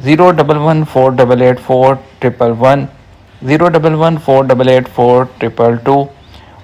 011488411 011488422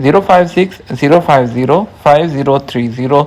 05605055030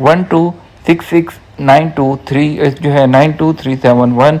1266923 92371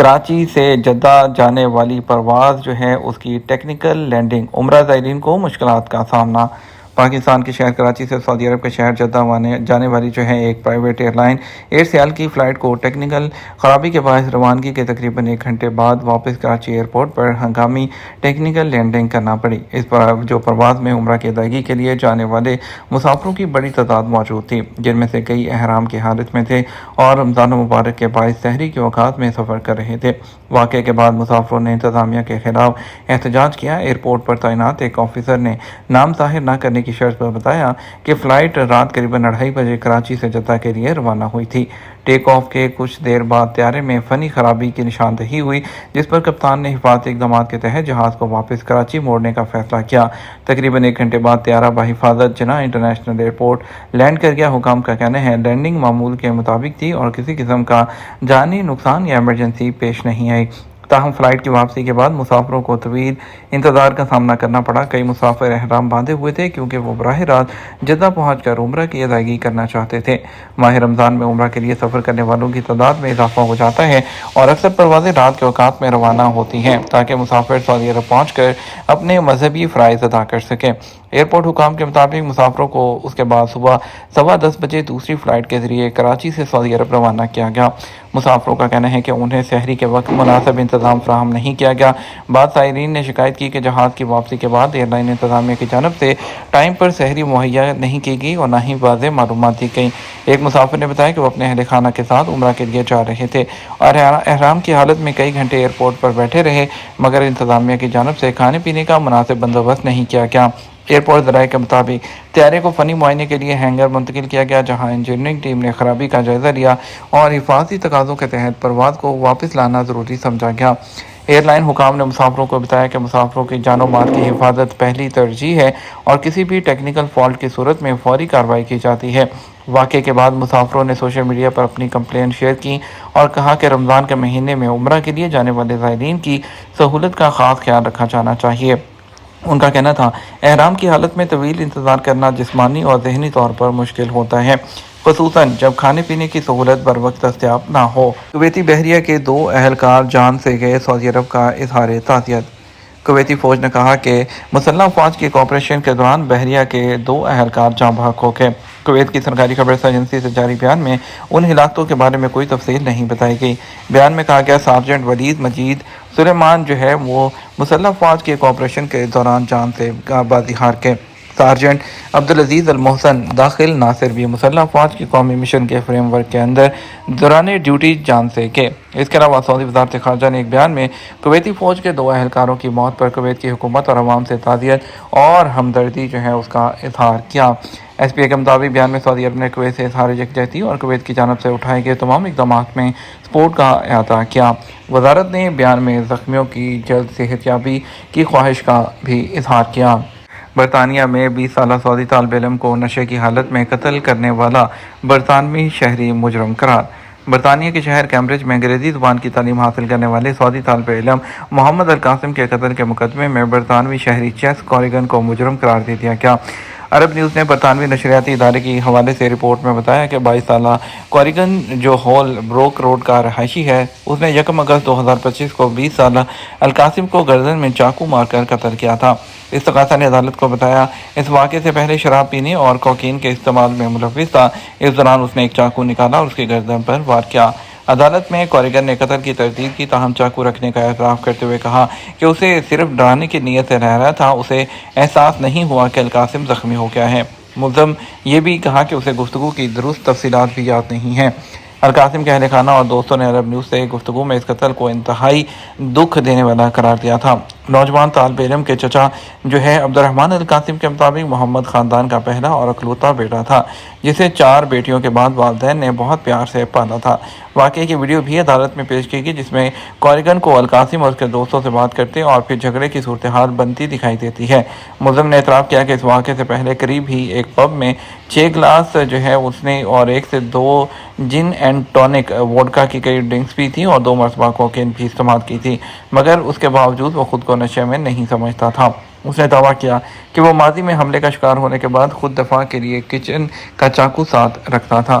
کراچی سے جدہ جانے والی پرواز جو ہے اس کی ٹیکنیکل لینڈنگ، عمرہ زائرین کو مشکلات کا سامنا۔ پاکستان کے شہر کراچی سے سعودی عرب کے شہر جدہ جانے والی جو ہے ایک پرائیویٹ ایئر لائن ایئر سیال کی فلائٹ کو ٹیکنیکل خرابی کے باعث روانگی کے تقریباً 1 گھنٹے بعد واپس کراچی ایئرپورٹ پر ہنگامی ٹیکنیکل لینڈنگ کرنا پڑی۔ اس پر جو پرواز میں عمرہ کی ادائیگی کے لیے جانے والے مسافروں کی بڑی تعداد موجود تھی، جن میں سے کئی احرام کی حالت میں تھے اور رمضان مبارک کے باعث سحری کے اوقات میں سفر کر رہے تھے۔ واقعے کے بعد مسافروں نے انتظامیہ کے خلاف احتجاج کیا۔ ایئرپورٹ پر تعینات ایک آفیسر نے نام ظاہر نہ کرنے کی شرط پر بتایا کہ فلائٹ رات قریباً 2:30 بجے کراچی سے جدہ کے لیے روانہ ہوئی تھی۔ ٹیک آف کے کچھ دیر بعد طیارے میں فنی خرابی کی نشاندہی ہوئی، جس پر کپتان نے حفاظتی اقدامات کے تحت جہاز کو واپس کراچی موڑنے کا فیصلہ کیا۔ تقریباً 1 گھنٹے بعد طیارہ بحفاظت جناح انٹرنیشنل ایئرپورٹ لینڈ کر گیا۔ حکام کا کہنا ہے لینڈنگ معمول کے مطابق تھی اور کسی قسم کا جانی نقصان یا ایمرجنسی پیش نہیں آئی۔ تاہم فلائٹ کی واپسی کے بعد مسافروں کو طویل انتظار کا سامنا کرنا پڑا۔ کئی مسافر احرام باندھے ہوئے تھے کیونکہ وہ براہ راست جدہ پہنچ کر عمرہ کی ادائیگی کرنا چاہتے تھے۔ ماہ رمضان میں عمرہ کے لیے سفر کرنے والوں کی تعداد میں اضافہ ہو جاتا ہے اور اکثر پروازیں رات کے اوقات میں روانہ ہوتی ہیں تاکہ مسافر سعودی عرب پہنچ کر اپنے مذہبی فرائض ادا کر سکیں۔ ایئرپورٹ حکام کے مطابق مسافروں کو اس کے بعد صبح 10:15 بجے دوسری فلائٹ کے ذریعے کراچی سے سعودی عرب روانہ کیا گیا۔ مسافروں کا کہنا ہے کہ انہیں سحری کے وقت مناسب انتظام فراہم نہیں کیا گیا۔ بعض زائرین نے شکایت کی کہ جہاز کی واپسی کے بعد ایئر لائن انتظامیہ کی جانب سے ٹائم پر سحری مہیا نہیں کی گئی اور نہ ہی واضح معلومات دی گئیں۔ ایک مسافر نے بتایا کہ وہ اپنے اہل خانہ کے ساتھ عمرہ کے لیے جا رہے تھے اور احرام کی حالت میں کئی گھنٹے ایئرپورٹ پر بیٹھے رہے، مگر انتظامیہ کی جانب سے کھانے پینے کا مناسب بندوبست نہیں کیا گیا۔ ایئرپورٹ ذرائع کے مطابق طیارے کو فنی معائنے کے لیے ہینگر منتقل کیا گیا، جہاں انجینئرنگ ٹیم نے خرابی کا جائزہ لیا اور حفاظتی تقاضوں کے تحت پرواز کو واپس لانا ضروری سمجھا گیا۔ ایئر لائن حکام نے مسافروں کو بتایا کہ مسافروں کی جان و مال کی حفاظت پہلی ترجیح ہے اور کسی بھی ٹیکنیکل فالٹ کی صورت میں فوری کارروائی کی جاتی ہے۔ واقعے کے بعد مسافروں نے سوشل میڈیا پر اپنی کمپلین شیئر کی اور کہا کہ رمضان کے مہینے میں عمرہ کے لیے جانے والے زائرین کی سہولت کا خاص خیال رکھا جانا چاہیے۔ ان کا کہنا تھا احرام کی حالت میں طویل انتظار کرنا جسمانی اور ذہنی طور پر مشکل ہوتا ہے، خصوصاً جب کھانے پینے کی سہولت بر وقت دستیاب نہ ہو۔ کویتی بحریہ کے 2 اہلکار جان سے گئے، سعودی عرب کا اظہار تعزیت۔ کویتی فوج نے کہا کہ مسلح افواج کی کوآپریشن کے دوران بحریہ کے 2 اہلکار جاں بحق ہو گئے۔ کویت کی سرکاری خبر ایجنسی سے جاری بیان میں ان ہلاکتوں کے بارے میں کوئی تفصیل نہیں بتائی گئی۔ بیان میں کہا گیا سارجنٹ ولید مجید سلیمان جو ہے وہ مسلح افواج کے کوآپریشن کے دوران جان سے بازی ہار گئے۔ سارجنٹ عبدالعزیز المحسن داخل ناصر بھی مسلح افواج کی قومی مشن کے فریم ورک کے اندر دوران ڈیوٹی جان سے گئے۔ اس کے علاوہ سعودی وزارت خارجہ نے ایک بیان میں کویتی فوج کے 2 اہلکاروں کی موت پر کویت کی حکومت اور عوام سے تعزیت اور ہمدردی جو ہے اس کا اظہار کیا۔ ایس پی اے کے مطابق بیان میں سعودی عرب نے کویت سے اظہار یکجہتی اور کویت کی جانب سے اٹھائے گئے تمام اقدامات میں سپورٹ کا اعادہ کیا۔ وزارت نے بیان میں زخمیوں کی جلد صحت یابی کی خواہش کا بھی اظہار کیا۔ برطانیہ میں 20 سالہ سعودی طالب علم کو نشے کی حالت میں قتل کرنے والا برطانوی شہری مجرم قرار۔ برطانیہ کے شہر کیمبرج میں انگریزی زبان کی تعلیم حاصل کرنے والے سعودی طالب علم محمد القاسم کے قتل کے مقدمے میں برطانوی شہری چیس کوریگن کو مجرم قرار دے دیا گیا۔ عرب نیوز نے برطانوی نشریاتی ادارے کے حوالے سے رپورٹ میں بتایا کہ 22 سالہ کوریگن جو ہول بروک روڈ کا رہائشی ہے، اس نے 1 اگست 2025 کو 20 سالہ القاسم کو گردن میں چاقو مار کر قتل کیا تھا۔ استغاثہ نے عدالت کو بتایا اس واقعے سے پہلے شراب پینے اور کوکین کے استعمال میں ملوث تھا۔ اس دوران اس نے ایک چاقو نکالا اور اس کی گردن پر وار کیا۔ عدالت میں کوریگن نے قتل کی تردید کی، تاہم چاقو رکھنے کا اعتراف کرتے ہوئے کہا کہ اسے صرف ڈرانے کی نیت سے رہ رہا تھا، اسے احساس نہیں ہوا کہ القاسم زخمی ہو گیا ہے۔ ملزم یہ بھی کہا کہ اسے گفتگو کی درست تفصیلات بھی یاد نہیں ہیں۔ القاسم کے اہل خانہ اور دوستوں نے عرب نیوز سے گفتگو میں اس قتل کو انتہائی دکھ دینے والا قرار دیا تھا۔ نوجوان طالب علم کے چچا جو ہے عبدالرحمن القاسم کے مطابق محمد خاندان کا پہلا اور اکلوتا بیٹا تھا، جسے 4 بیٹیوں کے بعد والدین نے بہت پیار سے پالا تھا۔ واقعے کی ویڈیو بھی عدالت میں پیش کی گئی، جس میں کوریگن کو القاسم اور اس کے دوستوں سے بات کرتے اور پھر جھگڑے کی صورتحال بنتی دکھائی دیتی ہے۔ ملزم نے اعتراف کیا کہ اس واقعے سے پہلے قریب ہی ایک پب میں 6 گلاس جو ہے اس نے اور 1 سے 2 جن اینڈ ٹونک ووڈکا کی کئی ڈرنکس بھی تھی اور 2 مرتبہ کوکین بھی استعمال کی تھی، مگر اس کے باوجود وہ خود کو نشے میں نہیں سمجھتا تھا۔ اس نے دعویٰ کیا کہ وہ ماضی میں حملے کا شکار ہونے کے بعد خود دفاع کے لیے کچن کا چاقو ساتھ رکھتا تھا۔